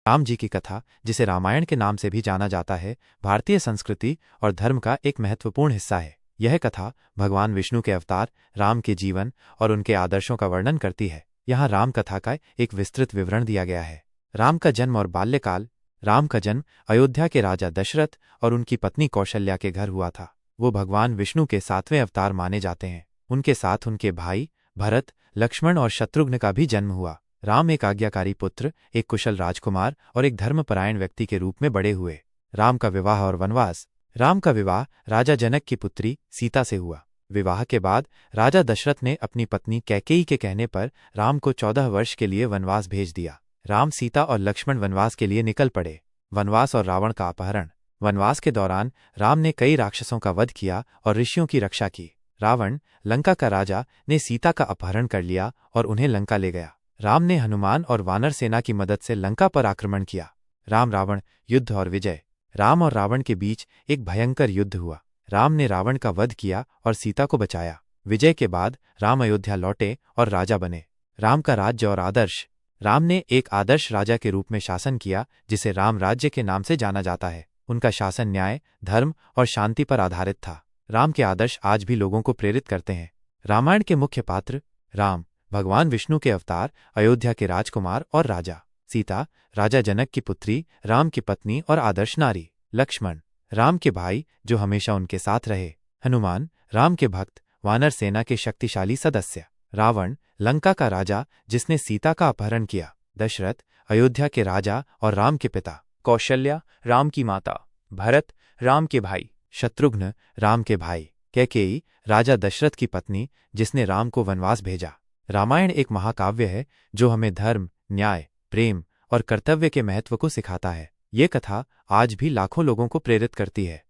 राम जी की कथा, जिसे रामायण के नाम से भी जाना जाता है, भारतीय संस्कृति और धर्म का एक महत्वपूर्ण हिस्सा है। यह कथा भगवान विष्णु के अवतार राम के जीवन और उनके आदर्शों का वर्णन करती है। यहाँ राम कथा का एक विस्तृत विवरण दिया गया है। राम का जन्म और बाल्यकाल। राम का जन्म अयोध्या के राजा दशरथ और उनकी पत्नी कौशल्या के घर हुआ था। वो भगवान विष्णु के 7वें अवतार माने जाते हैं। उनके साथ उनके भाई भरत, लक्ष्मण और शत्रुघ्न का भी जन्म हुआ। राम एक आज्ञाकारी पुत्र, एक कुशल राजकुमार और एक धर्मपरायण व्यक्ति के रूप में बड़े हुए। राम का विवाह और वनवास। राम का विवाह राजा जनक की पुत्री सीता से हुआ। विवाह के बाद राजा दशरथ ने अपनी पत्नी कैकेयी के कहने पर राम को 14 वर्ष के लिए वनवास भेज दिया। राम, सीता और लक्ष्मण वनवास के लिए निकल पड़े। वनवास और रावण का अपहरण। वनवास के दौरान राम ने कई राक्षसों का वध किया और ऋषियों की रक्षा की। रावण, लंका का राजा, ने सीता का अपहरण कर लिया और उन्हें लंका ले गया। राम ने हनुमान और वानर सेना की मदद से लंका पर आक्रमण किया। राम रावण युद्ध और विजय। राम और रावण के बीच एक भयंकर युद्ध हुआ। राम ने रावण का वध किया और सीता को बचाया। विजय के बाद राम अयोध्या लौटे और राजा बने। राम का राज्य और आदर्श। राम ने एक आदर्श राजा के रूप में शासन किया, जिसे राम राज्य के नाम से जाना जाता है। उनका शासन न्याय, धर्म और शांति पर आधारित था। राम के आदर्श आज भी लोगों को प्रेरित करते हैं। रामायण के मुख्य पात्र। राम, भगवान विष्णु के अवतार, अयोध्या के राजकुमार और राजा। सीता, राजा जनक की पुत्री, राम की पत्नी और आदर्श नारी। लक्ष्मण, राम के भाई जो हमेशा उनके साथ रहे। हनुमान, राम के भक्त, वानर सेना के शक्तिशाली सदस्य। रावण, लंका का राजा जिसने सीता का अपहरण किया। दशरथ, अयोध्या के राजा और राम के पिता। कौशल्या, राम की माता। भरत, राम के भाई। शत्रुघ्न, राम के भाई। कैकेयी, राजा दशरथ की पत्नी जिसने राम को वनवास भेजा। रामायण एक महाकाव्य है जो हमें धर्म, न्याय, प्रेम और कर्तव्य के महत्व को सिखाता है। ये कथा आज भी लाखों लोगों को प्रेरित करती है।